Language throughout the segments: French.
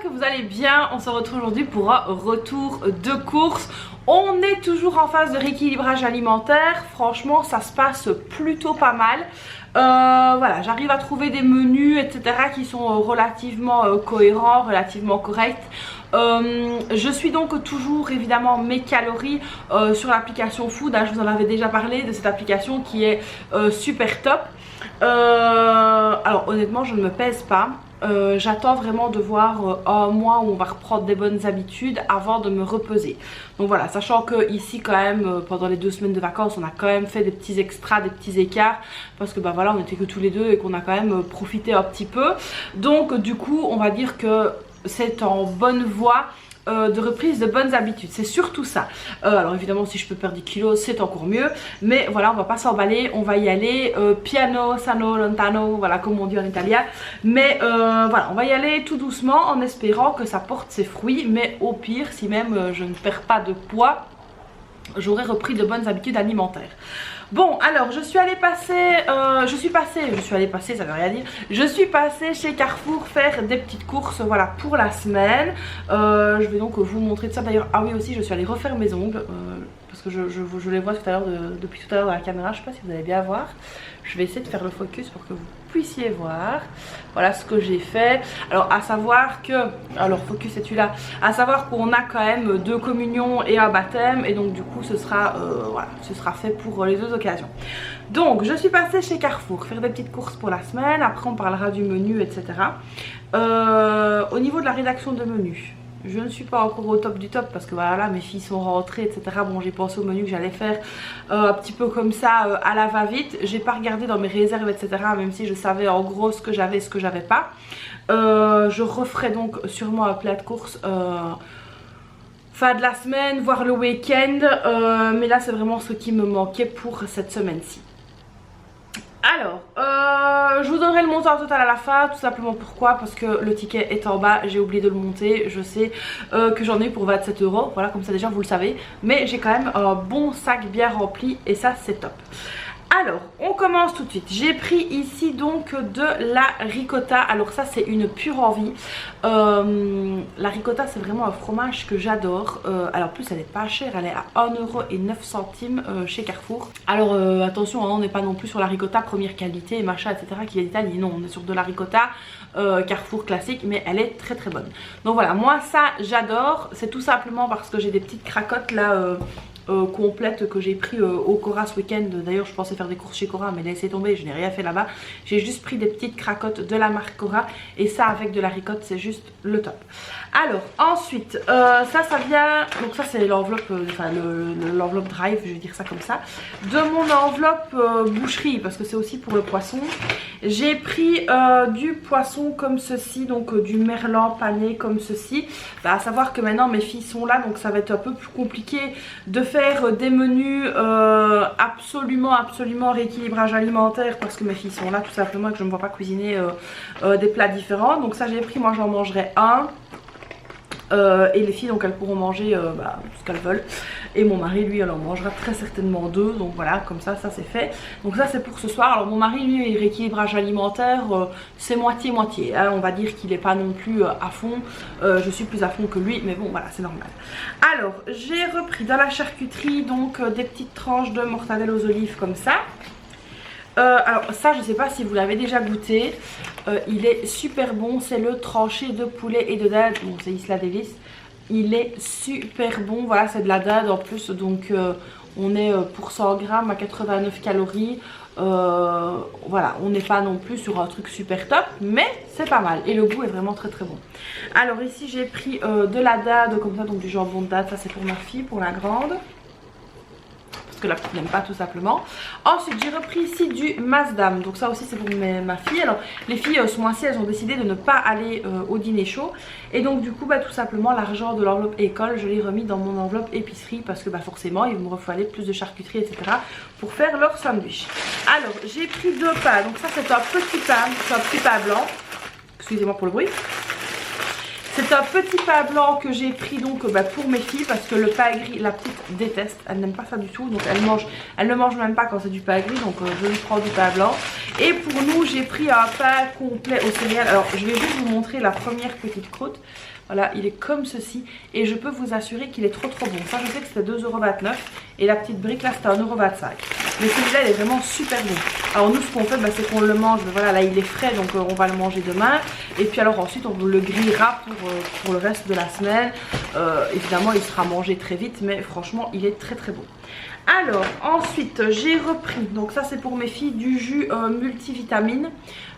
que vous allez bien. On se retrouve aujourd'hui pour un retour de course. On est toujours en phase de rééquilibrage alimentaire. Franchement, ça se passe plutôt pas mal. Voilà, j'arrive à trouver des menus, etc. qui sont relativement cohérents, relativement corrects. Je suis donc toujours évidemment mes calories sur l'application Food. Je vous en avais déjà parlé de cette application qui est super top. Alors honnêtement, je ne me pèse pas. J'attends vraiment de voir un mois où on va reprendre des bonnes habitudes avant de me repeser. Donc voilà, sachant que ici quand même pendant les 2 semaines de vacances on a quand même fait des petits extras, des petits écarts, parce que bah voilà, on n'était que tous les deux et qu'on a quand même profité un petit peu. Donc du coup on va dire que c'est en bonne voie de reprise de bonnes habitudes, c'est surtout ça. Alors évidemment si je peux perdre des kilos c'est encore mieux, mais voilà, on va pas s'emballer, on va y aller piano, sano, lontano, voilà comme on dit en italien. Mais voilà, on va y aller tout doucement en espérant que ça porte ses fruits. Mais au pire, si même je ne perds pas de poids, j'aurai repris de bonnes habitudes alimentaires. Bon, alors je suis allée passer, ça veut rien dire. Je suis passée chez Carrefour faire des petites courses, voilà, pour la semaine. Je vais donc vous montrer de ça. D'ailleurs, ah oui aussi, je suis allée refaire mes ongles parce que je les vois tout à l'heure depuis tout à l'heure dans la caméra. Je sais pas si vous allez bien voir. Je vais essayer de faire le focus pour que vous puissiez voir. Voilà ce que j'ai fait. Alors à savoir que, alors focus c'est celui-là, à savoir qu'on a quand même 2 communions et un baptême, et donc du coup ce sera voilà, ce sera fait pour les 2 occasions. Donc je suis passée chez Carrefour faire des petites courses pour la semaine. Après on parlera du menu, etc. Au niveau de la rédaction de menu, je ne suis pas encore au top du top parce que voilà, mes filles sont rentrées, etc. Bon, j'ai pensé au menu que j'allais faire un petit peu comme ça à la va-vite. J'ai pas regardé dans mes réserves, etc. Même si je savais en gros ce que j'avais et ce que j'avais pas. Je referai donc sûrement un plat de course fin de la semaine, voire le week-end. Mais là, c'est vraiment ce qui me manquait pour cette semaine-ci. Alors, je vous donnerai le montant total à la fin, tout simplement pourquoi, parce que le ticket est en bas, j'ai oublié de le monter. Je sais que j'en ai pour 27 €, voilà, comme ça déjà vous le savez. Mais j'ai quand même un bon sac bien rempli et ça c'est top. Alors, on commence tout de suite. J'ai pris ici donc de la ricotta. Alors ça c'est une pure envie. La ricotta c'est vraiment un fromage que j'adore. Alors en plus elle est pas chère, elle est à 1,09 € chez Carrefour. Alors attention, hein, on n'est pas non plus sur la ricotta première qualité, machin, etc. qui est d'Italie. Non, on est sur de la ricotta Carrefour classique, mais elle est très très bonne. Donc voilà, moi ça j'adore. C'est tout simplement parce que j'ai des petites cracottes là complète que j'ai pris au Cora ce week-end. D'ailleurs je pensais faire des courses chez Cora mais laissez tomber, je n'ai rien fait là-bas. J'ai juste pris des petites cracottes de la marque Cora et ça avec de la ricotte c'est juste le top. Alors ensuite ça vient, donc ça c'est l'enveloppe, enfin l'enveloppe drive, je vais dire ça comme ça, de mon enveloppe boucherie parce que c'est aussi pour le poisson. J'ai pris du poisson comme ceci, donc du merlan pané comme ceci. Bah, à savoir que maintenant mes filles sont là donc ça va être un peu plus compliqué de faire des menus absolument rééquilibrage alimentaire parce que mes filles sont là tout simplement et que je ne me vois pas cuisiner des plats différents. Donc ça j'ai pris, moi j'en mangerai un. Et les filles donc elles pourront manger ce qu'elles veulent, et mon mari lui elle en mangera très certainement 2, donc voilà, comme ça c'est fait. Donc ça c'est pour ce soir. Alors mon mari lui, rééquilibrage alimentaire c'est moitié-moitié, hein. On va dire qu'il n'est pas non plus à fond, je suis plus à fond que lui, mais bon voilà, c'est normal. Alors j'ai repris dans la charcuterie donc des petites tranches de mortadelle aux olives comme ça. Alors ça je sais pas si vous l'avez déjà goûté, il est super bon, c'est le tranché de poulet et de dinde, bon c'est Isla Davis, il est super bon, voilà c'est de la dinde en plus, donc on est pour 100 grammes à 89 calories, voilà on n'est pas non plus sur un truc super top, mais c'est pas mal et le goût est vraiment très très bon. Alors ici j'ai pris de la dinde comme ça, donc du jambon de dinde, ça c'est pour ma fille, pour la grande. Que la petite n'aime pas tout simplement. Ensuite j'ai repris ici du Masdam, donc ça aussi c'est pour ma fille. Alors les filles ce mois-ci elles ont décidé de ne pas aller au dîner chaud, et donc du coup tout simplement l'argent de l'enveloppe école je l'ai remis dans mon enveloppe épicerie parce que forcément il me refallait plus de charcuterie, etc. pour faire leur sandwich. Alors j'ai pris 2 pains, donc ça c'est un petit pain blanc, excusez-moi pour le bruit. C'est un petit pain blanc que j'ai pris donc pour mes filles parce que le pain gris, la petite déteste, elle n'aime pas ça du tout, donc elle ne mange même pas quand c'est du pain gris, donc je lui prends du pain blanc. Et pour nous, j'ai pris un pain complet aux céréales. Alors, je vais juste vous montrer la première petite croûte. Voilà, il est comme ceci. Et je peux vous assurer qu'il est trop bon. Ça, je sais que c'était 2,29 € et la petite brique là, c'était 1,25 €. Mais celui-là, il est vraiment super bon. Alors nous, ce qu'on fait, c'est qu'on le mange. Voilà, là, il est frais, donc on va le manger demain. Et puis alors ensuite, on le grillera pour le reste de la semaine. Évidemment, il sera mangé très vite, mais franchement, il est très bon. Alors ensuite j'ai repris, donc ça c'est pour mes filles, du jus multivitamine.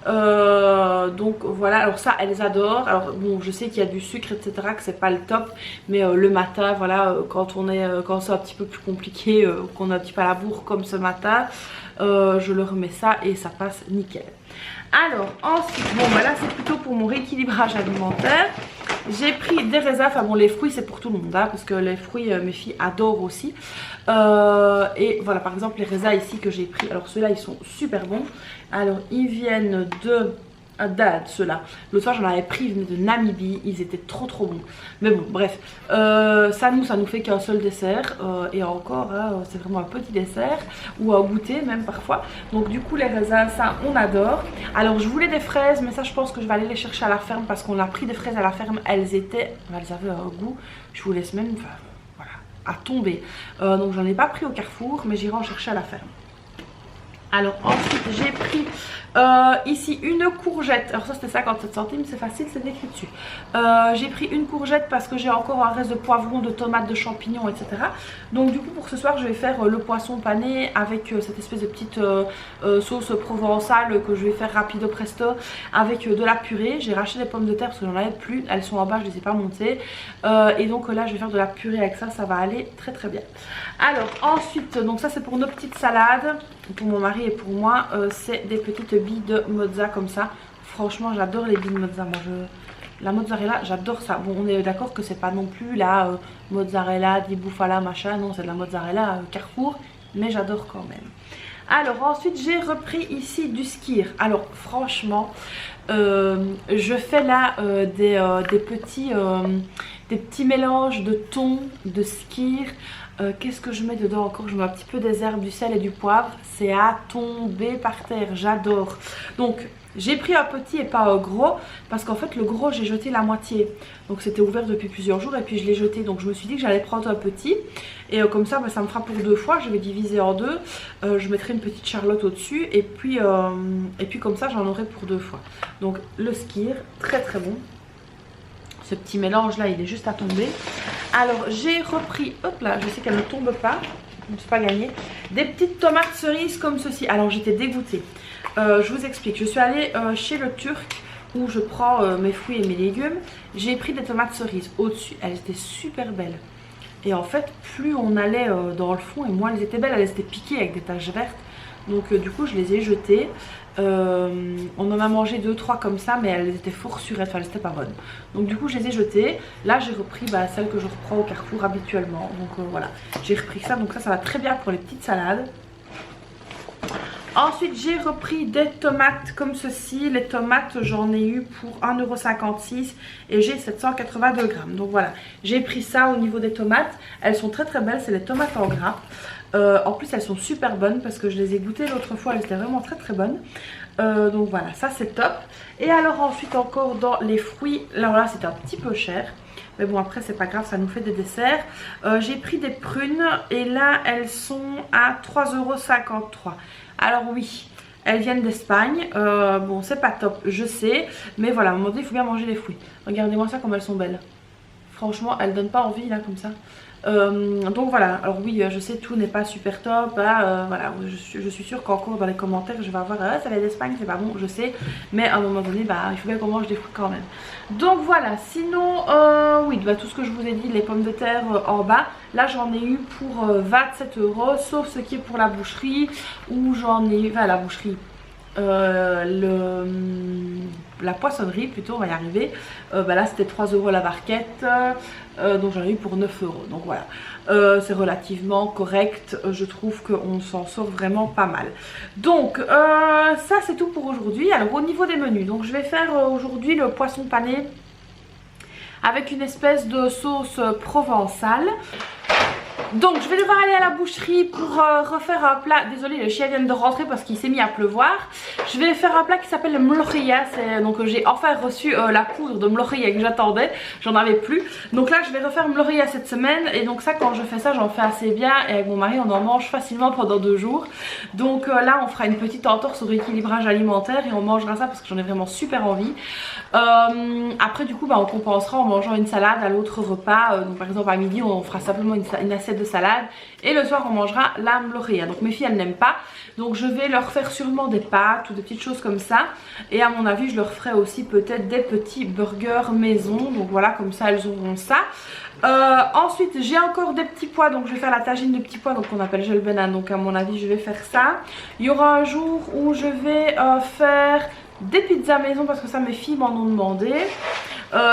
Donc voilà, alors ça elles adorent. Alors bon, je sais qu'il y a du sucre etc, que c'est pas le top, mais le matin voilà, quand c'est un petit peu plus compliqué, qu'on a un petit peu à la bourre comme ce matin, je leur mets ça et ça passe nickel. Alors ensuite, bon là c'est plutôt pour mon rééquilibrage alimentaire. J'ai pris des raisins, enfin bon les fruits c'est pour tout le monde hein, parce que les fruits mes filles adorent aussi. Et voilà, par exemple les raisins ici que j'ai pris, alors ceux-là ils sont super bons. Alors ils viennent de d'Inde, ceux-là. L'autre fois j'en avais pris, ils venaient de Namibie, ils étaient trop bons. Mais bon bref, ça nous fait qu'un seul dessert, et encore hein, c'est vraiment un petit dessert ou un goûter même parfois. Donc du coup les raisins, ça on adore. Alors je voulais des fraises, mais ça je pense que je vais aller les chercher à la ferme parce qu'on a pris des fraises à la ferme, elles avaient un goût, je vous laisse même voilà, à tomber. Donc j'en ai pas pris au Carrefour, mais j'irai en chercher à la ferme. Alors ensuite j'ai pris ici une courgette. Alors ça c'était 57 centimes, c'est facile, c'est écrit dessus. J'ai pris une courgette parce que j'ai encore un reste de poivrons, de tomates, de champignons, etc. Donc du coup pour ce soir je vais faire le poisson pané avec cette espèce de petite sauce provençale que je vais faire rapido presto avec de la purée. J'ai racheté des pommes de terre parce que j'en avais plus, elles sont en bas, je ne les ai pas montées. Et donc là je vais faire de la purée avec ça, ça va aller très bien. Alors ensuite, donc ça c'est pour nos petites salades, pour mon mari et pour moi, c'est des petites billes de mozza comme ça. Franchement j'adore les billes de mozza, moi la mozzarella j'adore ça. Bon on est d'accord que c'est pas non plus la mozzarella di bufala machin, non c'est de la mozzarella Carrefour, mais j'adore quand même. Alors ensuite j'ai repris ici du skyr. Alors franchement je fais là des petits mélanges de thon, de skyr. Qu'est-ce que je mets dedans encore? Je mets un petit peu des herbes, du sel et du poivre. C'est à tomber par terre, j'adore. Donc j'ai pris un petit et pas un gros parce qu'en fait le gros j'ai jeté la moitié. Donc c'était ouvert depuis plusieurs jours et puis je l'ai jeté. Donc je me suis dit que j'allais prendre un petit et comme ça ça me fera pour 2 fois. Je vais diviser en 2. Je mettrai une petite charlotte au dessus et puis comme ça j'en aurai pour 2 fois. Donc le skyr, très bon. Ce petit mélange là il est juste à tomber. Alors j'ai repris, hop là, je sais qu'elle ne tombe pas, je ne suis pas gagnée, des petites tomates cerises comme ceci. Alors j'étais dégoûtée, je vous explique. Je suis allée chez le Turc où je prends mes fruits et mes légumes. J'ai pris des tomates cerises au dessus, elles étaient super belles. Et en fait plus on allait dans le fond et moins elles étaient belles, elles étaient piquées avec des taches vertes. Donc du coup je les ai jetées. On en a mangé 2-3 comme ça, mais elles étaient fort surettes, enfin elles étaient pas bonnes. Donc du coup je les ai jetées. Là j'ai repris celle que je reprends au Carrefour habituellement. Donc voilà, j'ai repris ça, donc ça va très bien pour les petites salades. Ensuite j'ai repris des tomates comme ceci. Les tomates j'en ai eu pour 1,56 € et j'ai 782 grammes. Donc voilà, j'ai pris ça au niveau des tomates. Elles sont très belles, c'est les tomates en grappe. En plus elles sont super bonnes parce que je les ai goûtées l'autre fois, elles étaient vraiment très bonnes. Donc voilà, ça c'est top. Et alors ensuite encore dans les fruits, alors là c'était un petit peu cher, mais bon après c'est pas grave, ça nous fait des desserts. J'ai pris des prunes et là elles sont à 3,53 €. Alors oui, elles viennent d'Espagne, bon c'est pas top je sais, mais voilà à un moment donné il faut bien manger les fruits. Regardez-moi ça comme elles sont belles. Franchement elles donnent pas envie là comme ça. Donc voilà, alors oui je sais tout n'est pas super top hein, voilà, je suis sûre qu'encore dans les commentaires je vais avoir ça vient d'Espagne c'est pas bon, je sais, mais à un moment donné il faut bien qu'on mange des fruits quand même. Donc voilà, sinon oui tout ce que je vous ai dit, les pommes de terre en bas, là j'en ai eu pour 27 €, sauf ce qui est pour la boucherie où j'en ai eu, enfin la boucherie, la poissonnerie plutôt, on va y arriver. Là c'était 3 € la barquette, donc j'en ai eu pour 9 €. Donc voilà, c'est relativement correct, je trouve qu'on s'en sort vraiment pas mal. Donc ça c'est tout pour aujourd'hui. Alors au niveau des menus, donc je vais faire aujourd'hui le poisson pané avec une espèce de sauce provençale. Donc je vais devoir aller à la boucherie pour refaire un plat. Désolée, le chien vient de rentrer parce qu'il s'est mis à pleuvoir. Je vais faire un plat qui s'appelle le mlokhia. Donc j'ai enfin reçu la poudre de mlokhia que j'attendais. J'en avais plus. Donc là je vais refaire mlokhia cette semaine. Et donc ça, quand je fais ça, j'en fais assez bien. Et avec mon mari on en mange facilement pendant 2 jours. Donc là on fera une petite entorse au rééquilibrage alimentaire. Et on mangera ça parce que j'en ai vraiment super envie. Après du coup on compensera en mangeant une salade à l'autre repas. Donc par exemple à midi on fera simplement une assiette de salade et le soir on mangera la mlokhia. Donc mes filles elles n'aiment pas, donc je vais leur faire sûrement des pâtes ou des petites choses comme ça, et à mon avis je leur ferai aussi peut-être des petits burgers maison. Donc voilà, comme ça elles auront ça. Ensuite j'ai encore des petits pois, donc je vais faire la tagine de petits pois, donc on appelle gelbenan. Donc à mon avis je vais faire ça. Il y aura un jour où je vais faire des pizzas maison parce que ça mes filles m'en ont demandé.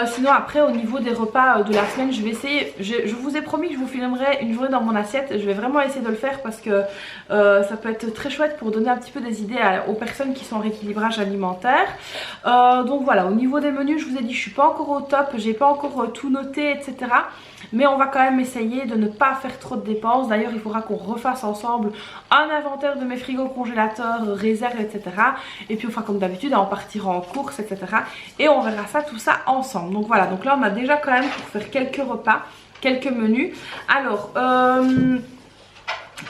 Sinon après au niveau des repas de la semaine je vais essayer, je vous ai promis que je vous filmerai une journée dans mon assiette. Je vais vraiment essayer de le faire parce que ça peut être très chouette pour donner un petit peu des idées aux personnes qui sont en rééquilibrage alimentaire. Donc voilà, au niveau des menus je vous ai dit je suis pas encore au top, j'ai pas encore tout noté etc. Mais on va quand même essayer de ne pas faire trop de dépenses. D'ailleurs il faudra qu'on refasse ensemble un inventaire de mes frigos, congélateurs, réserves etc. Et puis on fera comme d'habitude, on partira en course etc. Et on verra ça, tout ça ensemble. Donc voilà, donc là on a déjà quand même pour faire quelques repas, quelques menus. Alors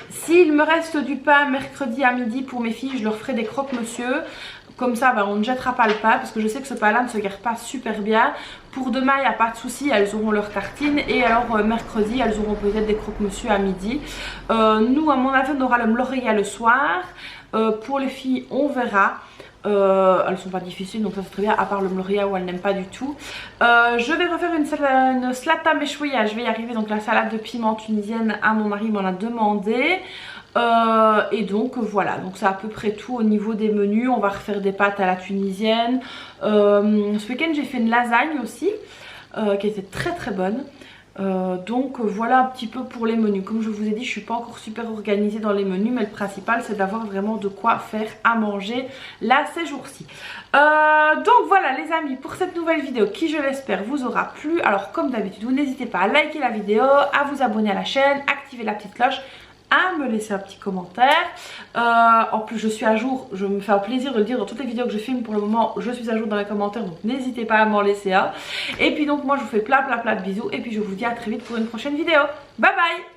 s'il me reste du pain mercredi à midi pour mes filles, je leur ferai des croque-monsieur. Comme ça on ne jettera pas le pain parce que je sais que ce pain là ne se garde pas super bien. Pour demain il n'y a pas de souci, elles auront leur tartine. Et alors mercredi elles auront peut-être des croque-monsieur à midi. Nous à mon avis on aura le mlokhia le soir. Pour les filles on verra. Elles sont pas difficiles donc ça c'est très bien, à part le mlokhia où elles n'aiment pas du tout. Je vais refaire une slata meshouya, je vais y arriver. Donc la salade de piment tunisienne, à mon mari m'en a demandé. Et donc voilà, donc c'est à peu près tout au niveau des menus. On va refaire des pâtes à la tunisienne. Ce week-end j'ai fait une lasagne aussi qui était très très bonne. Donc voilà un petit peu pour les menus. Comme je vous ai dit je suis pas encore super organisée dans les menus, mais le principal c'est d'avoir vraiment de quoi faire à manger là ces jours-ci. Donc voilà les amis pour cette nouvelle vidéo qui je l'espère vous aura plu. Alors comme d'habitude vous n'hésitez pas à liker la vidéo, à vous abonner à la chaîne, activer la petite cloche, à me laisser un petit commentaire. En plus je suis à jour, je me fais un plaisir de le dire dans toutes les vidéos que je filme pour le moment, je suis à jour dans les commentaires, donc n'hésitez pas à m'en laisser un. Et puis donc moi je vous fais plein de bisous et puis je vous dis à très vite pour une prochaine vidéo. Bye bye.